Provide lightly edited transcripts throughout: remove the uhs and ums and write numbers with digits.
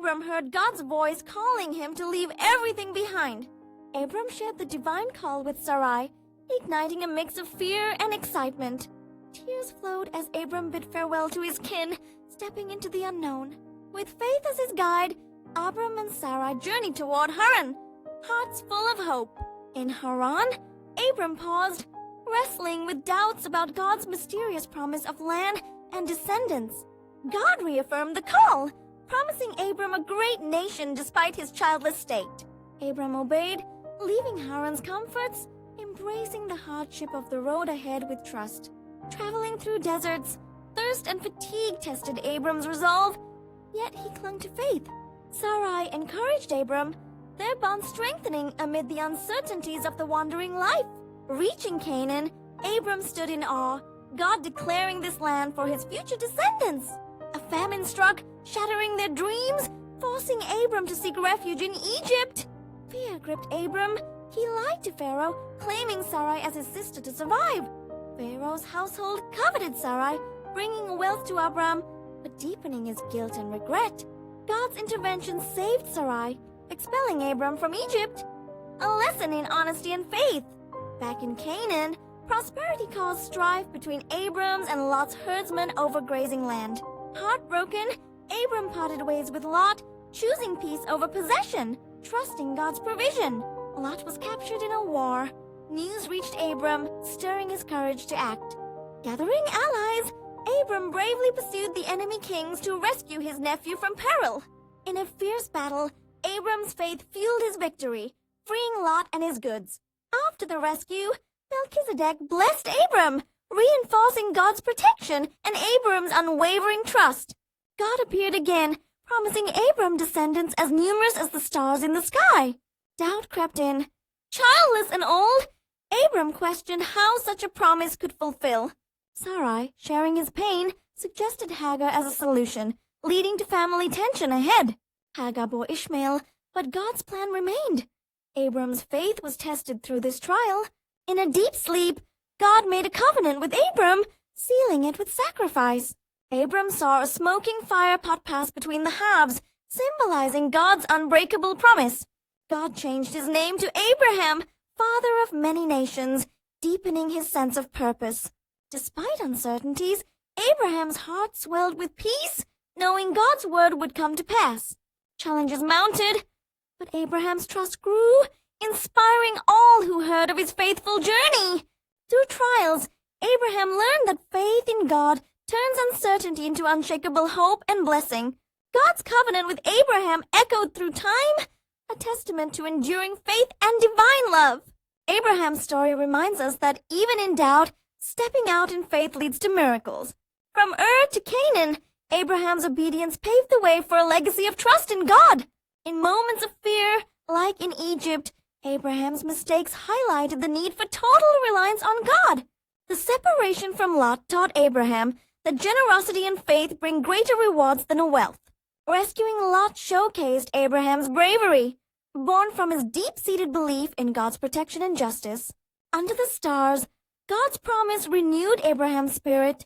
Abram heard God's voice calling him to leave everything behind. Abram shared the divine call with Sarai, igniting a mix of fear and excitement. Tears flowed as Abram bid farewell to his kin, stepping into the unknown. With faith as his guide, Abram and Sarai journeyed toward Haran, hearts full of hope. In Haran, Abram paused, wrestling with doubts about God's mysterious promise of land and descendants. God reaffirmed the call, promising Abram a great nation despite his childless state. Abram obeyed, leaving Haran's comforts, embracing the hardship of the road ahead with trust. Traveling through deserts, thirst and fatigue tested Abram's resolve, yet he clung to faith. Sarai encouraged Abram, their bond strengthening amid the uncertainties of the wandering life. Reaching Canaan, Abram stood in awe, God declaring this land for his future descendants. A famine struck, shattering their dreams, forcing Abram to seek refuge in Egypt. Fear gripped Abram. He lied to Pharaoh, claiming Sarai as his sister to survive. Pharaoh's household coveted Sarai, bringing wealth to Abram, but deepening his guilt and regret. God's intervention saved Sarai, expelling Abram from Egypt. A lesson in honesty and faith. Back in Canaan, prosperity caused strife between Abram's and Lot's herdsmen over grazing land. Heartbroken, Abram parted ways with Lot, choosing peace over possession, trusting God's provision. Lot was captured in a war. News reached Abram, stirring his courage to act. Gathering allies, Abram bravely pursued the enemy kings to rescue his nephew from peril. In a fierce battle, Abram's faith fueled his victory, freeing Lot and his goods. After the rescue, Melchizedek blessed Abram, reinforcing God's protection and Abram's unwavering trust. God appeared again, promising Abram descendants as numerous as the stars in the sky. Doubt crept in. Childless and old, Abram questioned how such a promise could fulfill. Sarai, sharing his pain, suggested Hagar as a solution, leading to family tension ahead. Hagar bore Ishmael, but God's plan remained. Abram's faith was tested through this trial. In a deep sleep, God made a covenant with Abram, sealing it with sacrifice. Abram saw a smoking fire pot pass between the halves, symbolizing God's unbreakable promise. God changed his name to Abraham, father of many nations, deepening his sense of purpose. Despite uncertainties, Abraham's heart swelled with peace, knowing God's word would come to pass. Challenges mounted, but Abraham's trust grew, inspiring all who heard of his faithful journey. Through trials, Abraham learned that faith in God turns uncertainty into unshakable hope and blessing. God's covenant with Abraham echoed through time, a testament to enduring faith and divine love. Abraham's story reminds us that even in doubt, stepping out in faith leads to miracles. From Ur to Canaan, Abraham's obedience paved the way for a legacy of trust in God. In moments of fear, like in Egypt, Abraham's mistakes highlighted the need for total reliance on God. The separation from Lot taught Abraham that generosity and faith bring greater rewards than wealth. Rescuing Lot showcased Abraham's bravery, born from his deep-seated belief in God's protection and justice. Under the stars, God's promise renewed Abraham's spirit,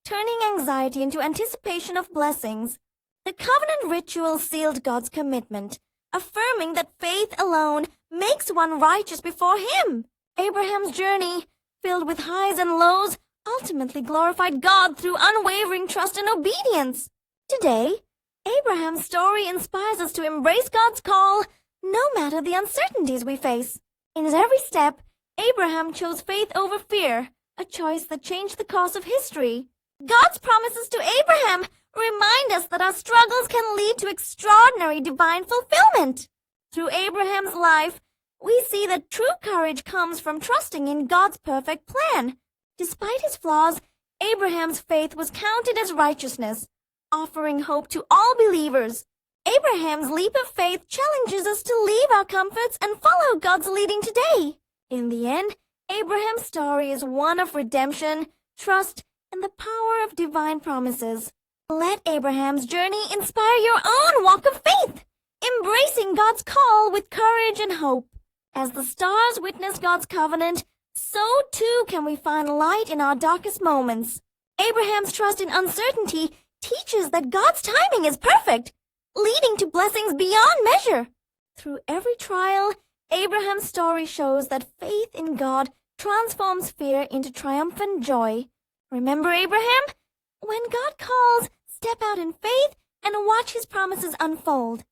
turning anxiety into anticipation of blessings. The covenant ritual sealed God's commitment, affirming that faith alone makes one righteous before him. Abraham's journey, filled with highs and lows, ultimately glorified God through unwavering trust and obedience. Today, Abraham's story inspires us to embrace God's call, no matter the uncertainties we face. In his every step, Abraham chose faith over fear, a choice that changed the course of history. God's promises to Abraham remind us that our struggles can lead to extraordinary divine fulfillment. Through Abraham's life, we see that true courage comes from trusting in God's perfect plan. Despite his flaws, Abraham's faith was counted as righteousness, offering hope to all believers. Abraham's leap of faith challenges us to leave our comforts and follow God's leading today. In the end, Abraham's story is one of redemption, trust, and the power of divine promises. Let Abraham's journey inspire your own walk of faith, embracing God's call with courage and hope. As the stars witness God's covenant, so too can we find light in our darkest moments. Abraham's trust in uncertainty teaches that God's timing is perfect. leading to blessings beyond measure. Through every trial, Abraham's story shows that faith in God transforms fear into triumphant joy. Remember Abraham? When God calls, step out in faith and watch his promises unfold.